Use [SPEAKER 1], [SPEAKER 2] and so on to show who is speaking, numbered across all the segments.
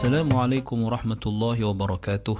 [SPEAKER 1] السلام عليكم ورحمة الله وبركاته.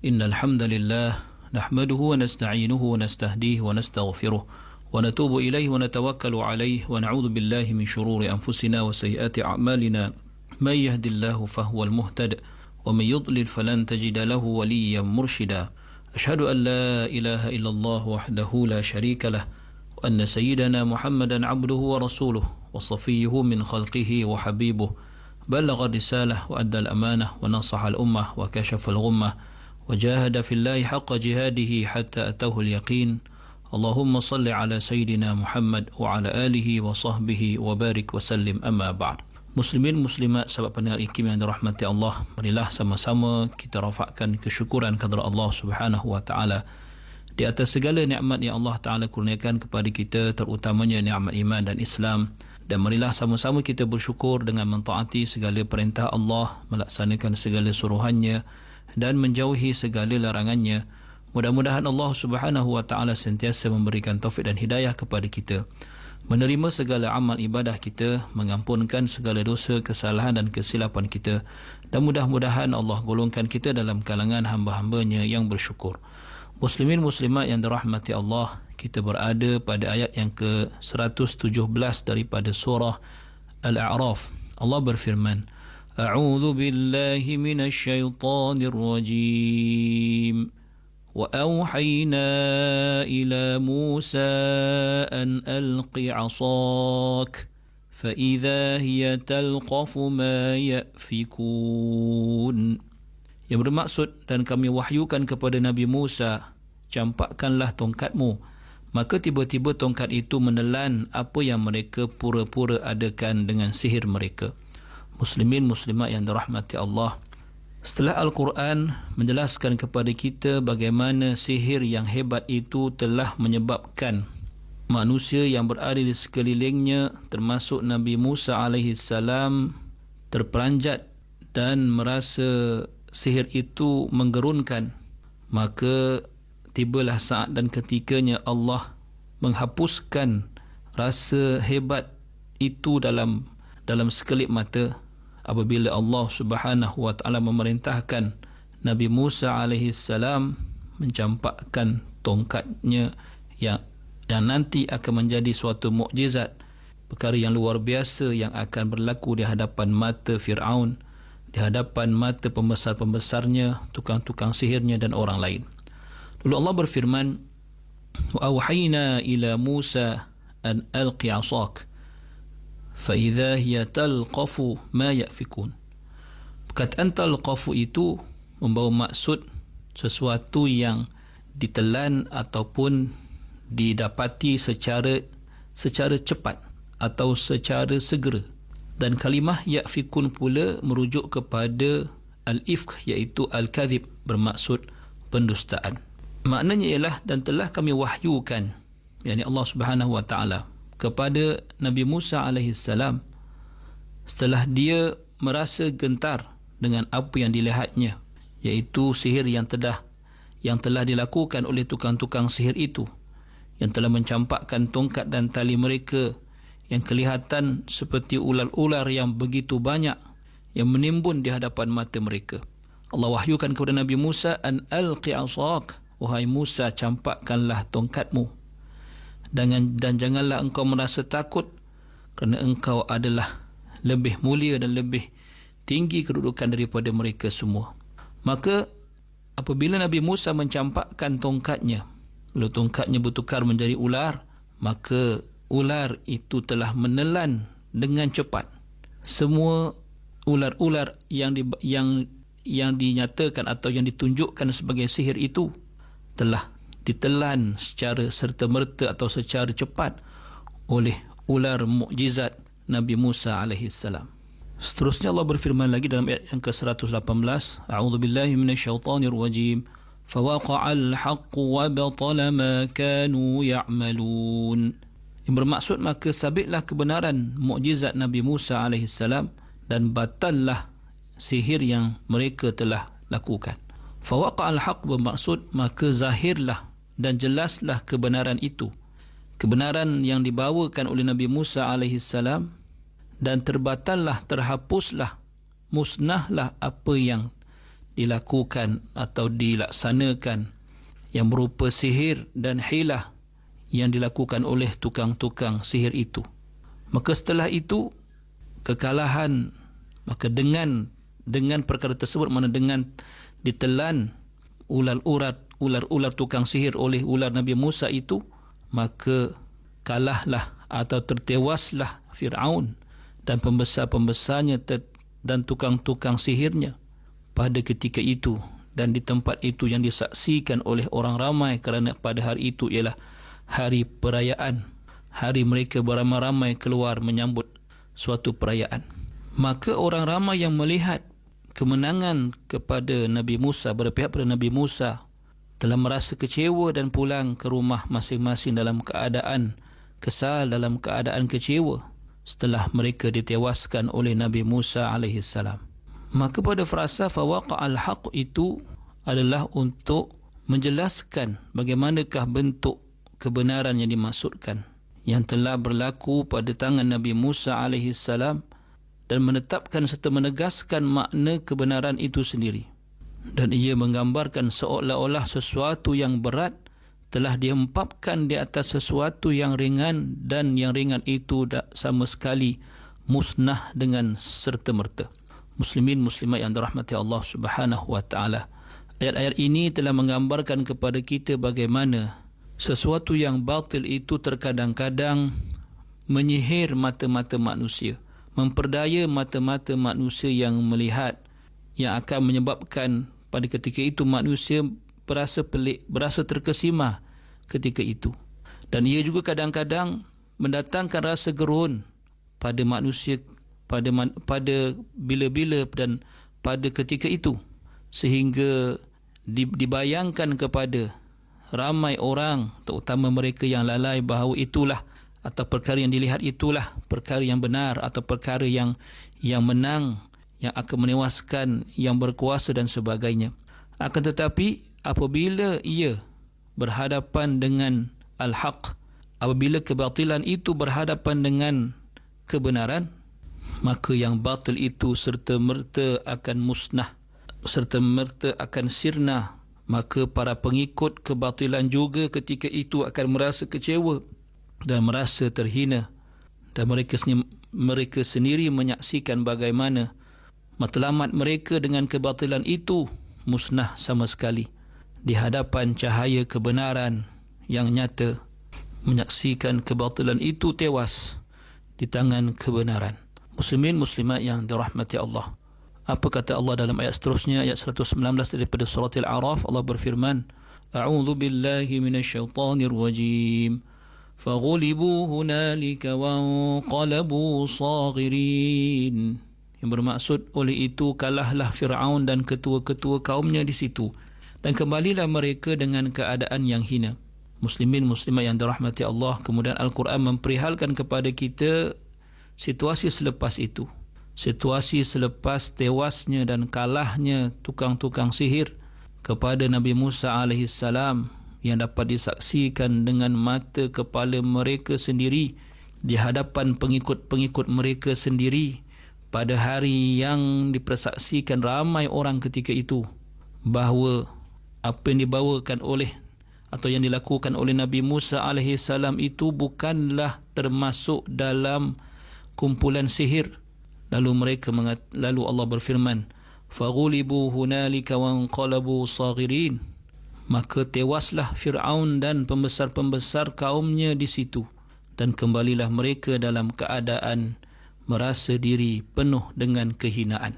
[SPEAKER 1] إن الحمد لله نحمده ونستعينه ونستهديه ونستغفره ونتوب إليه ونتوكل عليه ونعوذ بالله من شرور أنفسنا وسيئات أعمالنا. من يهد الله فهو المهتد ومن يضلل فلن تجد له وليا مرشدا. أشهد أن لا إله إلا الله وحده لا شريك له وأن سيدنا محمدا عبده ورسوله وصفيه من خلقه وحبيبه. بلغ الرسالة وأدى الأمانة ونصح الأمة وكشف الغمة وجاهد في الله حق جهاده حتى أتاه اليقين. اللهم صل على سيدنا محمد وعلى آله وصحبه وبارك وسلم. أما بعد. Muslimin muslimat sahabat pendengar IKIM yang dirahmati Allah, marilah sama-sama kita rafakkan kesyukuran kepada Allah Subhanahu wa taala di atas segala nikmat yang Allah Taala kurniakan kepada kita, terutamanya nikmat iman dan Islam. Dan marilah sama-sama kita bersyukur dengan mentaati segala perintah Allah, melaksanakan segala suruhannya dan menjauhi segala larangannya. Mudah-mudahan Allah Subhanahu wa taala sentiasa memberikan taufik dan hidayah kepada kita, menerima segala amal ibadah kita, mengampunkan segala dosa, kesalahan dan kesilapan kita, dan mudah-mudahan Allah golongkan kita dalam kalangan hamba-hambanya yang bersyukur. Muslimin muslimat yang dirahmati Allah, kita berada pada ayat yang ke-117 daripada surah Al-A'raf. Allah berfirman, A'udzu billahi minasy syaithanir rajim. Wa auhayna ila Musa an alqi 'asak fa idza hiya talqafu ma yafikun. Yang bermaksud, dan kami wahyukan kepada Nabi Musa, campakkanlah tongkatmu, maka tiba-tiba tongkat itu menelan apa yang mereka pura-pura adakan dengan sihir mereka. Muslimin muslimat yang dirahmati Allah, setelah Al-Quran menjelaskan kepada kita bagaimana sihir yang hebat itu telah menyebabkan manusia yang berada di sekelilingnya, termasuk Nabi Musa AS, terperanjat dan merasa sihir itu menggerunkan, maka tibalah saat dan ketikanya Allah menghapuskan rasa hebat itu dalam sekelip mata apabila Allah Subhanahu wa taala memerintahkan Nabi Musa alaihi salam mencampakkan tongkatnya yang nanti akan menjadi suatu mukjizat, perkara yang luar biasa yang akan berlaku di hadapan mata Fir'aun, di hadapan mata pembesar-pembesarnya, tukang-tukang sihirnya dan orang lain. Lalu Allah berfirman, wa auhayna ila Musa an alqi 'asak fa idza hiya talqafu ma yafikun. Perkataan talqafu itu membawa maksud sesuatu yang ditelan ataupun didapati secara cepat atau secara segera. Dan kalimah yafikun pula merujuk kepada al-ifk, iaitu al-kadhib, bermaksud pendustaan. Maknanya ialah, dan telah kami wahyukan, yakni Allah Subhanahu wa taala, kepada Nabi Musa alaihi salam setelah dia merasa gentar dengan apa yang dilihatnya, iaitu sihir yang telah dilakukan oleh tukang-tukang sihir itu, yang telah mencampakkan tongkat dan tali mereka yang kelihatan seperti ular-ular yang begitu banyak yang menimbun di hadapan mata mereka. Allah wahyukan kepada Nabi Musa, an alqi 'asak, wahai Musa, campakkanlah tongkatmu, dan janganlah engkau merasa takut, kerana engkau adalah lebih mulia dan lebih tinggi kedudukan daripada mereka semua. Maka apabila Nabi Musa mencampakkan tongkatnya, lalu tongkatnya bertukar menjadi ular, maka ular itu telah menelan dengan cepat semua ular-ular yang dinyatakan atau yang ditunjukkan sebagai sihir itu telah ditelan secara serta-merta atau secara cepat oleh ular mukjizat Nabi Musa alaihi salam. Seterusnya Allah berfirman lagi dalam ayat yang ke-118, A'udzu billahi minasyaitonir rajim, fawaqa'al haqqu wa batala ma kanu ya'malun. Yang bermaksud, maka sabitlah kebenaran mukjizat Nabi Musa alaihi salam dan batallah sihir yang mereka telah lakukan. Fawaqa'al haqq bermaksud, maka zahirlah dan jelaslah kebenaran itu, kebenaran yang dibawakan oleh Nabi Musa alaihi salam, dan terbatallah, terhapuslah musnahlah apa yang dilakukan atau dilaksanakan yang berupa sihir dan hilah yang dilakukan oleh tukang-tukang sihir itu. Maka setelah itu kekalahan, maka dengan perkara tersebut, mana dengan ditelan ular tukang sihir oleh ular Nabi Musa itu, maka kalahlah atau tertewaslah Fir'aun dan pembesar-pembesarnya dan tukang-tukang sihirnya pada ketika itu. Dan di tempat itu yang disaksikan oleh orang ramai, kerana pada hari itu ialah hari perayaan, hari mereka beramai-ramai keluar menyambut suatu perayaan. Maka orang ramai yang melihat kemenangan kepada Nabi Musa, berpihak pada Nabi Musa, telah merasa kecewa dan pulang ke rumah masing-masing dalam keadaan kesal, dalam keadaan kecewa setelah mereka ditewaskan oleh Nabi Musa AS. Maka pada frasa fawaqa'al haq itu adalah untuk menjelaskan bagaimanakah bentuk kebenaran yang dimaksudkan yang telah berlaku pada tangan Nabi Musa AS, dan menetapkan serta menegaskan makna kebenaran itu sendiri. Dan ia menggambarkan seolah-olah sesuatu yang berat telah dihempapkan di atas sesuatu yang ringan, dan yang ringan itu tak sama sekali musnah dengan serta-merta. Muslimin muslimat yang dirahmati Allah Subhanahu wa taala. Ayat-ayat ini telah menggambarkan kepada kita bagaimana sesuatu yang batil itu terkadang-kadang menyihir mata-mata manusia, memperdaya mata-mata manusia yang melihat, yang akan menyebabkan pada ketika itu manusia berasa pelik, berasa terkesima ketika itu. Dan ia juga kadang-kadang mendatangkan rasa gerun pada manusia pada bila-bila dan pada ketika itu, sehingga dibayangkan kepada ramai orang, terutama mereka yang lalai, bahawa itulah atau perkara yang dilihat itulah perkara yang benar atau perkara yang menang, yang akan menewaskan yang berkuasa dan sebagainya. Akan tetapi apabila ia berhadapan dengan al-haq, apabila kebatilan itu berhadapan dengan kebenaran, maka yang batil itu serta-merta akan musnah, serta-merta akan sirna. Maka para pengikut kebatilan juga ketika itu akan merasa kecewa dan merasa terhina, dan mereka sendiri menyaksikan bagaimana matlamat mereka dengan kebatilan itu musnah sama sekali di hadapan cahaya kebenaran yang nyata, menyaksikan kebatilan itu tewas di tangan kebenaran. Muslimin muslimat yang dirahmati Allah, apa kata Allah dalam ayat seterusnya, ayat 119 daripada surah Al-A'raf? Allah berfirman, A'udzu billahi minasyaitonir rajim. Faghulibu hunalika wanqalabu saghirin. Yang bermaksud, oleh itu kalahlah Fir'aun dan ketua-ketua kaumnya di situ, dan kembalilah mereka dengan keadaan yang hina. Muslimin muslimat yang dirahmati Allah, kemudian Al-Quran memperihalkan kepada kita situasi selepas itu, situasi selepas tewasnya dan kalahnya tukang-tukang sihir kepada Nabi Musa AS, yang dapat disaksikan dengan mata kepala mereka sendiri di hadapan pengikut-pengikut mereka sendiri pada hari yang dipersaksikan ramai orang ketika itu, bahawa apa yang dibawakan oleh atau yang dilakukan oleh Nabi Musa AS itu bukanlah termasuk dalam kumpulan sihir. Lalu Allah berfirman, faghulibu hunalika wanqalabu saghirin. Maka tewaslah Fir'aun dan pembesar-pembesar kaumnya di situ, dan kembalilah mereka dalam keadaan merasa diri penuh dengan kehinaan.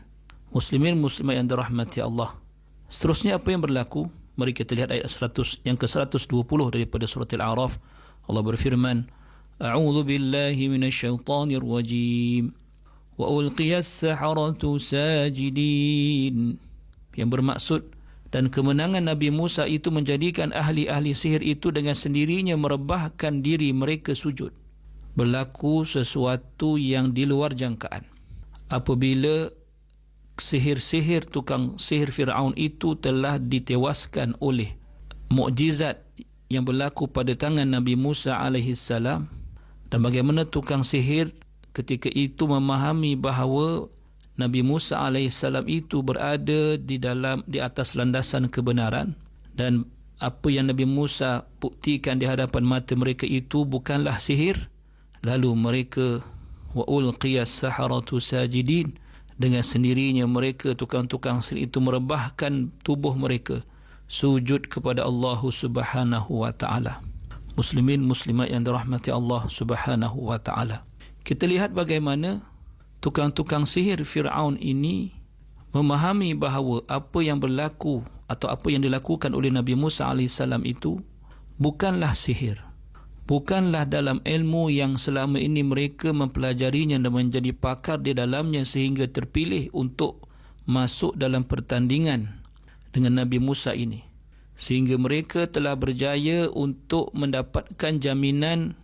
[SPEAKER 1] Muslimin muslimat yang dirahmati Allah, seterusnya apa yang berlaku? Mari kita lihat ayat 100 yang ke-120 daripada surah Al-A'raf. Allah berfirman, A'udzu billahi minasyaitonir rajim. Wa ulqiyas saharatu sajidin. Yang bermaksud, dan kemenangan Nabi Musa itu menjadikan ahli-ahli sihir itu dengan sendirinya merebahkan diri mereka sujud. Berlaku sesuatu yang di luar jangkaan apabila sihir-sihir tukang sihir Fir'aun itu telah ditewaskan oleh mukjizat yang berlaku pada tangan Nabi Musa AS, dan bagaimana tukang sihir ketika itu memahami bahawa Nabi Musa alaihissalam itu berada di atas landasan kebenaran, dan apa yang Nabi Musa buktikan di hadapan mata mereka itu bukanlah sihir. Lalu mereka wa ulqiyas saharatu sajidin, dengan sendirinya mereka tukang-tukang sihir itu merebahkan tubuh mereka sujud kepada Allah Subhanahu wa taala. Muslimin muslimat yang dirahmati Allah Subhanahu wa taala. Kita lihat bagaimana tukang-tukang sihir Firaun ini memahami bahawa apa yang berlaku atau apa yang dilakukan oleh Nabi Musa alaihissalam itu bukanlah sihir. Bukanlah dalam ilmu yang selama ini mereka mempelajarinya dan menjadi pakar di dalamnya sehingga terpilih untuk masuk dalam pertandingan dengan Nabi Musa ini. Sehingga mereka telah berjaya untuk mendapatkan jaminan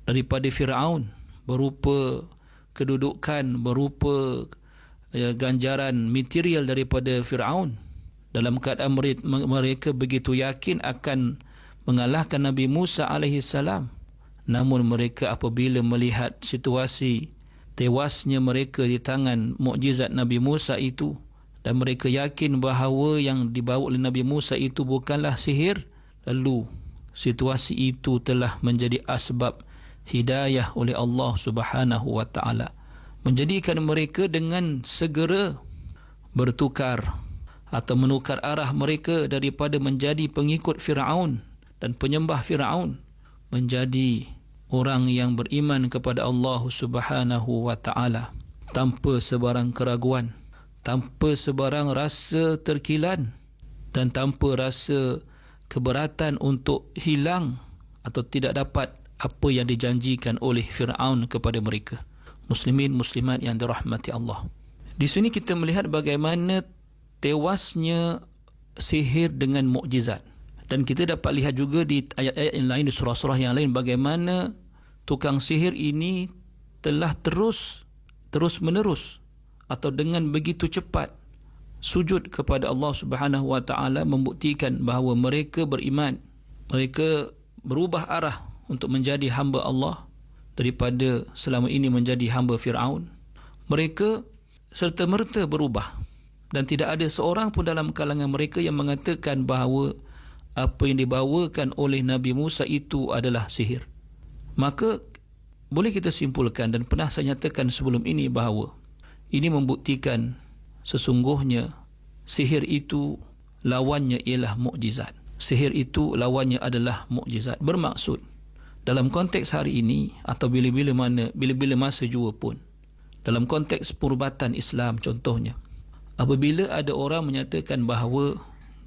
[SPEAKER 1] daripada Firaun berupa kedudukan, berupa ganjaran material daripada Firaun. Dalam keadaan mereka begitu yakin akan mengalahkan Nabi Musa alaihissalam. Namun mereka apabila melihat situasi tewasnya mereka di tangan mukjizat Nabi Musa itu, dan mereka yakin bahawa yang dibawa oleh Nabi Musa itu bukanlah sihir, lalu situasi itu telah menjadi asbab hidayah oleh Allah Subhanahu wa taala, menjadikan mereka dengan segera bertukar atau menukar arah mereka daripada menjadi pengikut Firaun dan penyembah Firaun menjadi orang yang beriman kepada Allah Subhanahu wa taala tanpa sebarang keraguan, tanpa sebarang rasa terkilan, dan tanpa rasa keberatan untuk hilang atau tidak dapat apa yang dijanjikan oleh Firaun kepada mereka. Muslimin muslimat yang dirahmati Allah. Di sini kita melihat bagaimana tewasnya sihir dengan mukjizat. Dan kita dapat lihat juga di ayat-ayat yang lain, di surah-surah yang lain, bagaimana tukang sihir ini telah terus menerus atau dengan begitu cepat sujud kepada Allah Subhanahu wa taala, membuktikan bahawa mereka beriman. Mereka berubah arah untuk menjadi hamba Allah daripada selama ini menjadi hamba Firaun. Mereka serta-merta berubah, dan tidak ada seorang pun dalam kalangan mereka yang mengatakan bahawa apa yang dibawakan oleh Nabi Musa itu adalah sihir. Maka boleh kita simpulkan, dan pernah saya nyatakan sebelum ini, bahawa ini membuktikan sesungguhnya sihir itu lawannya ialah mukjizat. Sihir itu lawannya adalah mukjizat. Bermaksud dalam konteks hari ini atau bila-bila masa jua pun, dalam konteks perubatan Islam contohnya, apabila ada orang menyatakan bahawa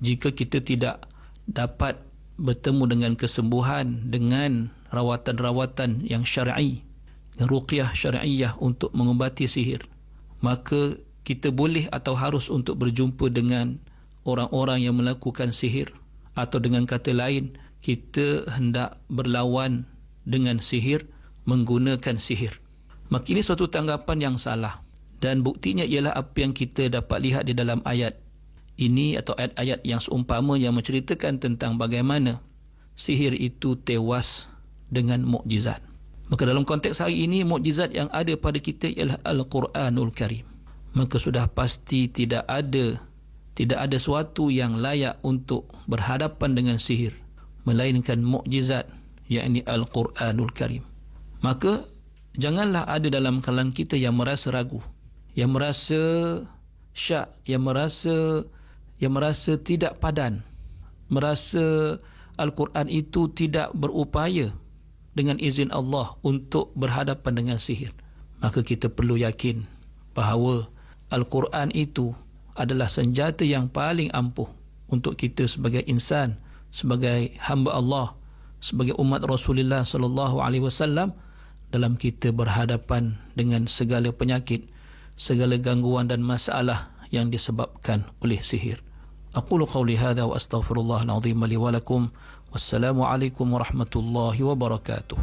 [SPEAKER 1] jika kita tidak dapat bertemu dengan kesembuhan dengan rawatan-rawatan yang syar'i, ruqyah syar'iyah untuk mengubati sihir, maka kita boleh atau harus untuk berjumpa dengan orang-orang yang melakukan sihir, atau dengan kata lain, kita hendak berlawan dengan sihir menggunakan sihir. Maka ini suatu tanggapan yang salah, dan buktinya ialah apa yang kita dapat lihat di dalam ayat ini atau ayat-ayat yang seumpama yang menceritakan tentang bagaimana sihir itu tewas dengan mukjizat. Maka dalam konteks hari ini, mukjizat yang ada pada kita ialah Al-Quranul Karim. Maka sudah pasti tidak ada suatu yang layak untuk berhadapan dengan sihir melainkan mukjizat, yakni Al-Quranul Karim. Maka janganlah ada dalam kalangan kita yang merasa ragu, yang merasa syak, yang merasa tidak padan, merasa Al-Quran itu tidak berupaya dengan izin Allah untuk berhadapan dengan sihir. Maka kita perlu yakin bahawa Al-Quran itu adalah senjata yang paling ampuh untuk kita sebagai insan, sebagai hamba Allah, sebagai umat Rasulullah sallallahu alaihi wasallam dalam kita berhadapan dengan segala penyakit, segala gangguan dan masalah yang disebabkan oleh sihir. Aqulu qawli hadha wa astaghfirullahal azim li wa lakum. Wassalamu alaikum warahmatullahi wabarakatuh.